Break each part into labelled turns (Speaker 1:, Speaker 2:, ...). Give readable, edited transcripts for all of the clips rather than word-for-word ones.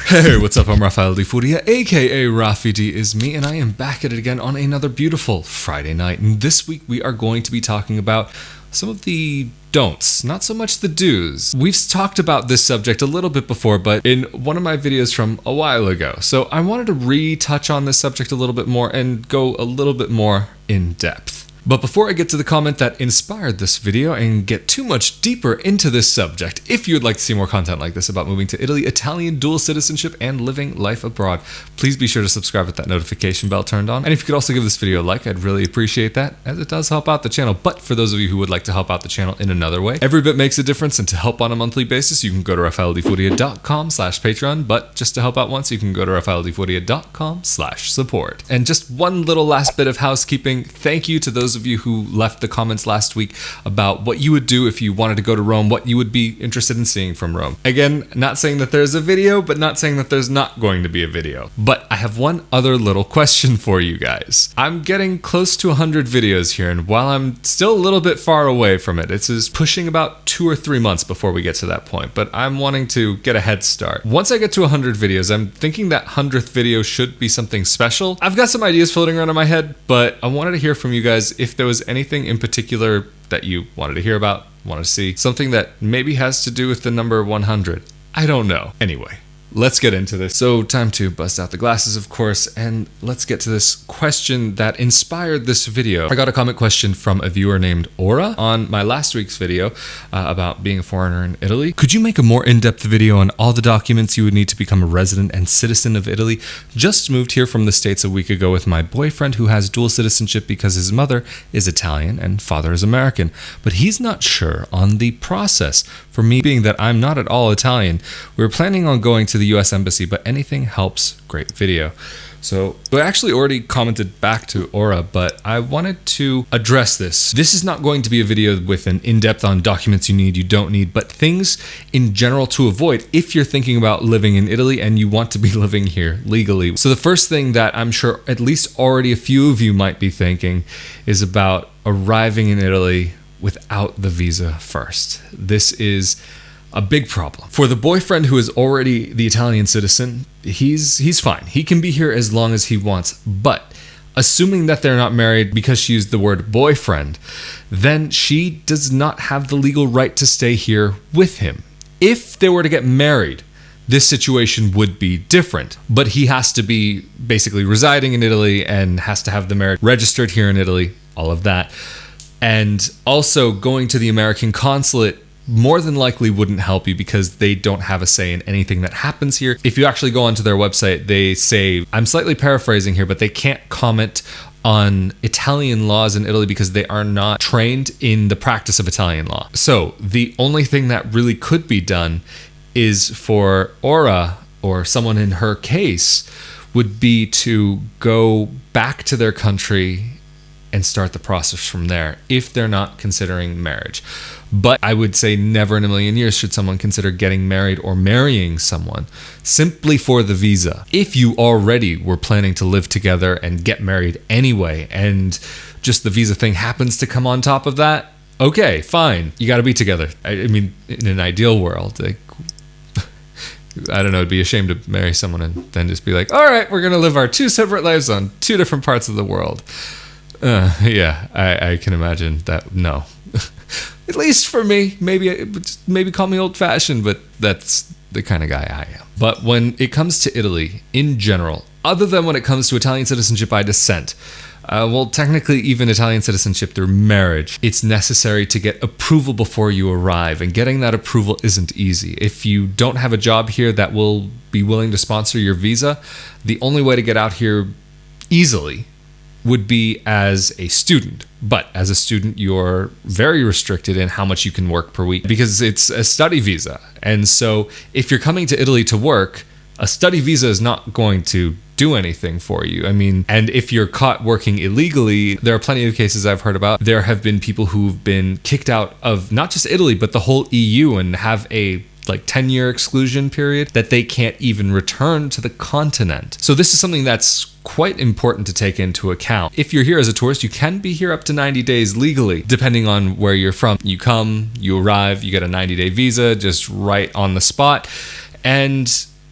Speaker 1: Hey, what's up? I'm Rafael de Furia, aka Rafi D is me, and I am back at it again on another beautiful Friday night. And this week we are going to be talking about some of the don'ts, not so much the do's. We've talked about this subject a little bit before, but in one of my videos from a while ago. So I wanted to retouch on this subject a little bit more and go a little bit more in depth. But before I get to the comment that inspired this video and get too much deeper into this subject, if you would like to see more content like this about moving to Italy, Italian dual citizenship, and living life abroad, please be sure to subscribe with that notification bell turned on. And if you could also give this video a like, I'd really appreciate that, as it does help out the channel. But for those of you who would like to help out the channel in another way, every bit makes a difference, and to help on a monthly basis, you can go to rafaeldefuria.com/Patreon. But just to help out once, you can go to rafaeldefuria.com/support. And just one little last bit of housekeeping. Thank you to those of you who left the comments last week about what you would do if you wanted to go to Rome, what you would be interested in seeing from Rome. Again, not saying that there's a video, but not saying that there's not going to be a video. But I have one other little question for you guys. I'm getting close to 100 videos here, and while I'm still a little bit far away from it, it's pushing about 2 or 3 months before we get to that point, but I'm wanting to get a head start. Once I get to 100 videos, I'm thinking that 100th video should be something special. I've got some ideas floating around in my head, but I wanted to hear from you guys if there was anything in particular that you wanted to hear about, wanted to see, something that maybe has to do with the number 100. I don't know. Anyway, let's get into this. So time to bust out the glasses, of course, and let's get to this question that inspired this video. I got a comment question from a viewer named Aura on my last week's video about being a foreigner in Italy. Could you make a more in-depth video on all the documents you would need to become a resident and citizen of Italy? Just moved here from the States a week ago with my boyfriend, who has dual citizenship because his mother is Italian and father is American, but he's not sure on the process. For me, being that I'm not at all Italian, we were planning on going to the US Embassy, but anything helps. Great video. So I actually already commented back to Aura, but I wanted to address this. This is not going to be a video with an in-depth on documents you need, you don't need, but things in general to avoid if you're thinking about living in Italy and you want to be living here legally. So the first thing that I'm sure at least already a few of you might be thinking is about arriving in Italy without the visa first. This is a big problem. For the boyfriend who is already the Italian citizen, he's fine. He can be here as long as he wants. But assuming that they're not married, because she used the word boyfriend, then she does not have the legal right to stay here with him. If they were to get married, this situation would be different. But he has to be basically residing in Italy and has to have the marriage registered here in Italy, all of that. And also going to the American consulate more than likely wouldn't help you because they don't have a say in anything that happens here. If you actually go onto their website, they say, I'm slightly paraphrasing here, but they can't comment on Italian laws in Italy because they are not trained in the practice of Italian law. So the only thing that really could be done is for Aura, or someone in her case, would be to go back to their country and start the process from there if they're not considering marriage. But I would say never in a million years should someone consider getting married or marrying someone simply for the visa. If you already were planning to live together and get married anyway, and just the visa thing happens to come on top of that, okay, fine. You got to be together. I mean, in an ideal world, like, I don't know, it'd be a shame to marry someone and then just be like, all right, we're going to live our 2 separate lives on 2 different parts of the world. Yeah, I can imagine that. No. At least for me, maybe call me old-fashioned, but that's the kind of guy I am. But when it comes to Italy in general, other than when it comes to Italian citizenship by descent, well, technically even Italian citizenship through marriage, it's necessary to get approval before you arrive, and getting that approval isn't easy. If you don't have a job here that will be willing to sponsor your visa, the only way to get out here easily would be as a student. But as a student, you're very restricted in how much you can work per week because it's a study visa. And so if you're coming to Italy to work, a study visa is not going to do anything for you. I mean, and if you're caught working illegally, there are plenty of cases I've heard about. There have been people who've been kicked out of not just Italy, but the whole EU, and have a 10-year exclusion period that they can't even return to the continent. So this is something that's quite important to take into account. If you're here as a tourist, you can be here up to 90 days legally, depending on where you're from. You come, you arrive, you get a 90-day visa just right on the spot. And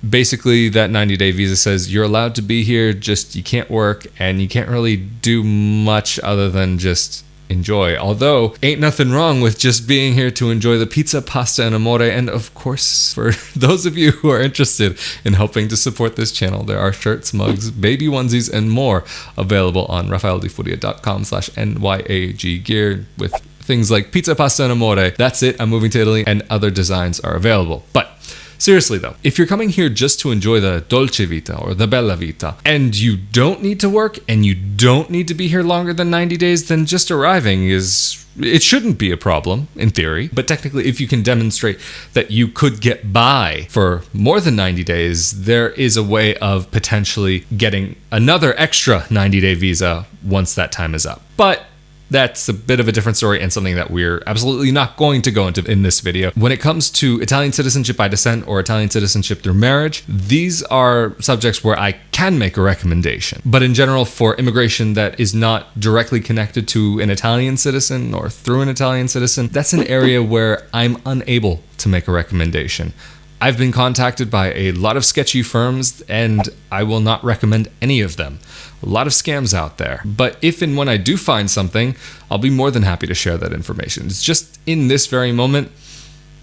Speaker 1: basically that 90-day visa says you're allowed to be here, just you can't work and you can't really do much other than just enjoy. Although, ain't nothing wrong with just being here to enjoy the pizza, pasta, and amore. And of course, for those of you who are interested in helping to support this channel, there are shirts, mugs, baby onesies, and more available on rafaeldifuria.com/NYAG gear with things like pizza, pasta, and amore. That's it. I'm moving to Italy, and other designs are available. But seriously though, if you're coming here just to enjoy the dolce vita or the bella vita, and you don't need to work and you don't need to be here longer than 90 days, then just arriving it shouldn't be a problem in theory. But technically, if you can demonstrate that you could get by for more than 90 days, there is a way of potentially getting another extra 90-day visa once that time is up. But that's a bit of a different story and something that we're absolutely not going to go into in this video. When it comes to Italian citizenship by descent or Italian citizenship through marriage, these are subjects where I can make a recommendation. But in general, for immigration that is not directly connected to an Italian citizen or through an Italian citizen, that's an area where I'm unable to make a recommendation. I've been contacted by a lot of sketchy firms, and I will not recommend any of them. A lot of scams out there. But if and when I do find something, I'll be more than happy to share that information. It's just in this very moment,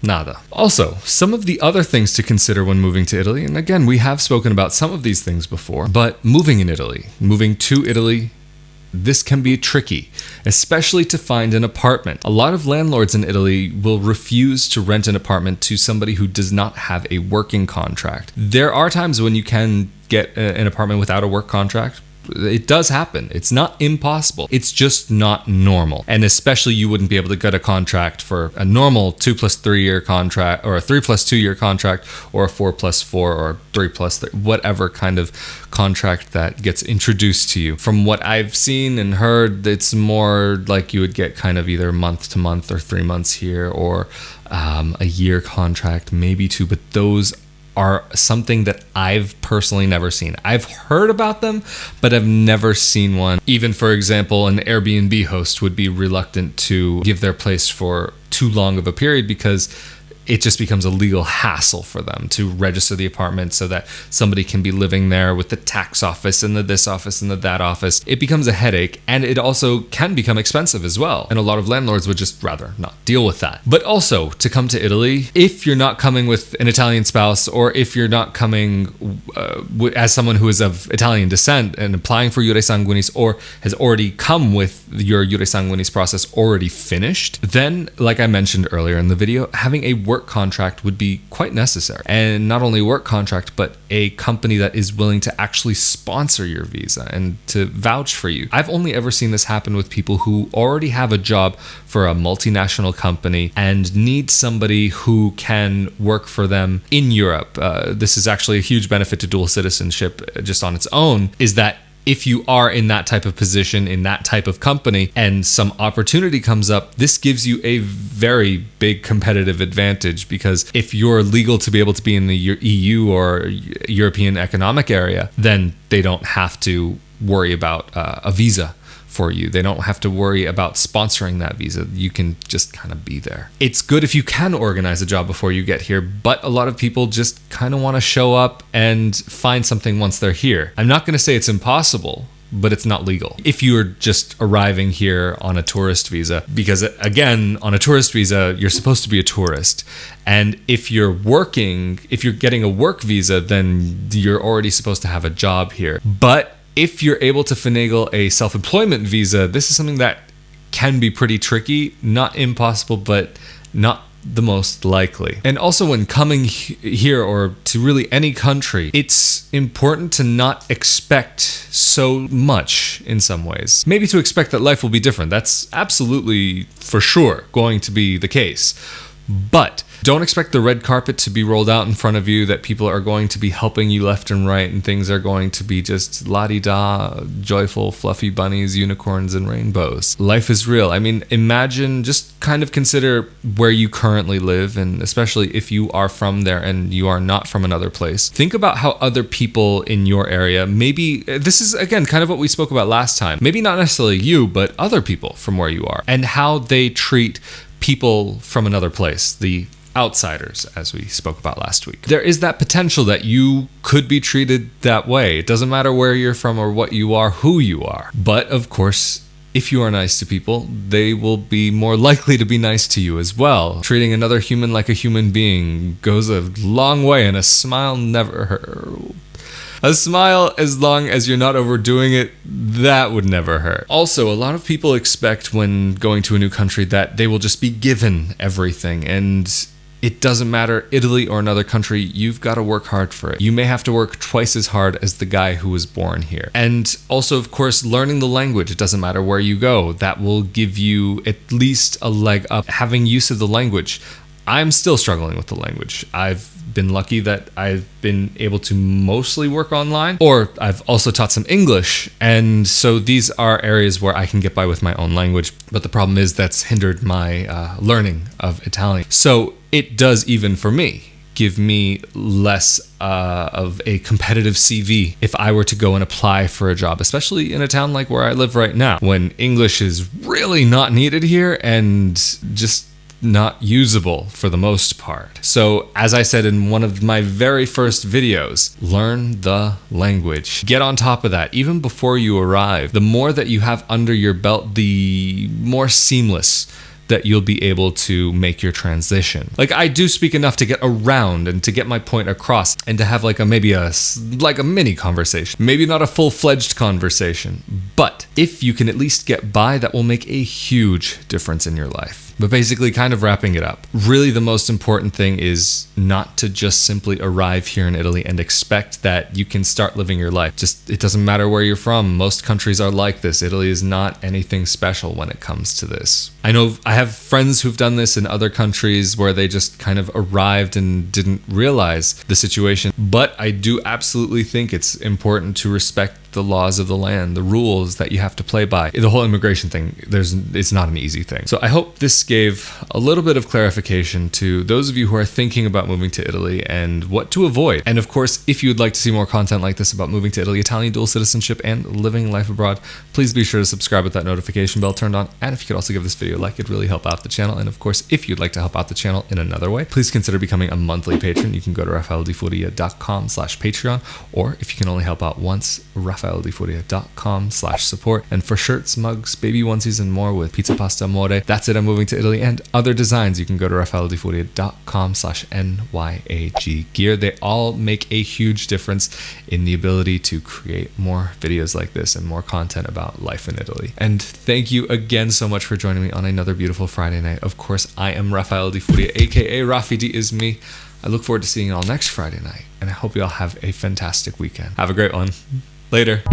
Speaker 1: nada. Also, some of the other things to consider when moving to Italy, and again, we have spoken about some of these things before, but moving to Italy, this can be tricky, especially to find an apartment. A lot of landlords in Italy will refuse to rent an apartment to somebody who does not have a working contract. There are times when you can get an apartment without a work contract. It does happen. It's not impossible. It's just not normal. And especially you wouldn't be able to get a contract for a normal 2+3 year contract, or a 3+2 year contract, or a 4+4 or 3+3, whatever kind of contract that gets introduced to you. From what I've seen and heard, it's more like you would get kind of either month to month or 3 months here, or a year contract, maybe 2, but those are something that I've personally never seen. I've heard about them, but I've never seen one. Even, for example, an Airbnb host would be reluctant to give their place for too long of a period because it just becomes a legal hassle for them to register the apartment so that somebody can be living there with the tax office and the this office and the that office. It becomes a headache, and it also can become expensive as well. And a lot of landlords would just rather not deal with that. But also, to come to Italy, if you're not coming with an Italian spouse, or if you're not coming as someone who is of Italian descent and applying for Iure Sanguinis, or has already come with your Iure Sanguinis process already finished, then, like I mentioned earlier in the video, having a work contract would be quite necessary. And not only work contract, but a company that is willing to actually sponsor your visa and to vouch for you. I've only ever seen this happen with people who already have a job for a multinational company and need somebody who can work for them in Europe. This is actually a huge benefit to dual citizenship just on its own, is that if you are in that type of position, in that type of company, and some opportunity comes up, this gives you a very big competitive advantage, because if you're legal to be able to be in the EU or European Economic Area, then they don't have to worry about a visa for you. They don't have to worry about sponsoring that visa. You can just kind of be there. It's good if you can organize a job before you get here, but a lot of people just kind of want to show up and find something once they're here. I'm not going to say it's impossible, but it's not legal. If you're just arriving here on a tourist visa, because again, on a tourist visa, you're supposed to be a tourist. And if you're getting a work visa, then you're already supposed to have a job here. But if you're able to finagle a self-employment visa, this is something that can be pretty tricky. Not impossible, but not the most likely. And also, when coming here, or to really any country, it's important to not expect so much in some ways. Maybe to expect that life will be different. That's absolutely for sure going to be the case. But don't expect the red carpet to be rolled out in front of you, that people are going to be helping you left and right, and things are going to be just la-di-da, joyful, fluffy bunnies, unicorns, and rainbows. Life is real. I mean, imagine, just kind of consider where you currently live, and especially if you are from there and you are not from another place. Think about how other people in your area, maybe, this is again kind of what we spoke about last time, maybe not necessarily you, but other people from where you are, and how they treat people from another place, the outsiders, as we spoke about last week. There is that potential that you could be treated that way. It doesn't matter where you're from or what you are, who you are. But of course, if you are nice to people, they will be more likely to be nice to you as well. Treating another human like a human being goes a long way, and a smile never hurt. A smile, as long as you're not overdoing it, that would never hurt. Also, a lot of people expect when going to a new country that they will just be given everything, and it doesn't matter, Italy or another country, you've got to work hard for it. You may have to work twice as hard as the guy who was born here. And also, of course, learning the language. It doesn't matter where you go. That will give you at least a leg up. Having use of the language. I'm still struggling with the language. I've been lucky that I've been able to mostly work online, or I've also taught some English, and so these are areas where I can get by with my own language, but the problem is that's hindered my learning of Italian. So it does, even for me, give me less of a competitive CV if I were to go and apply for a job, especially in a town like where I live right now, when English is really not needed here and just not usable for the most part. So, as I said in one of my very first videos, learn the language. Get on top of that even before you arrive. The more that you have under your belt, the more seamless that you'll be able to make your transition. Like, I do speak enough to get around and to get my point across and to have like a mini conversation. Maybe not a full-fledged conversation, but if you can at least get by, that will make a huge difference in your life. But basically, kind of wrapping it up, really the most important thing is not to just simply arrive here in Italy and expect that you can start living your life. Just, it doesn't matter where you're from. Most countries are like this. Italy is not anything special when it comes to this. I know I have friends who've done this in other countries where they just kind of arrived and didn't realize the situation. But I do absolutely think it's important to respect the laws of the land, the rules that you have to play by. The whole immigration thing, it's not an easy thing. So I hope this gave a little bit of clarification to those of you who are thinking about moving to Italy and what to avoid. And of course, if you'd like to see more content like this about moving to Italy, Italian dual citizenship, and living life abroad, please be sure to subscribe with that notification bell turned on. And if you could also give this video a like, it'd really help out the channel. And of course, if you'd like to help out the channel in another way, please consider becoming a monthly patron. You can go to rafaeldifuria.com/Patreon, or if you can only help out once, rafaeldifuria.com/support. And for shirts, mugs, baby onesies, and more with pizza, pasta amore, that's it, I'm moving to Italy, and other designs, you can go to rafaeldifuria.com/NYAG gear. They all make a huge difference in the ability to create more videos like this and more content about life in Italy. And thank you again so much for joining me on another beautiful Friday night. Of course, I am Rafael Di Furia, aka Rafi D is me. I look forward to seeing you all next Friday night, and I hope you all have a fantastic weekend. Have a great one. Later.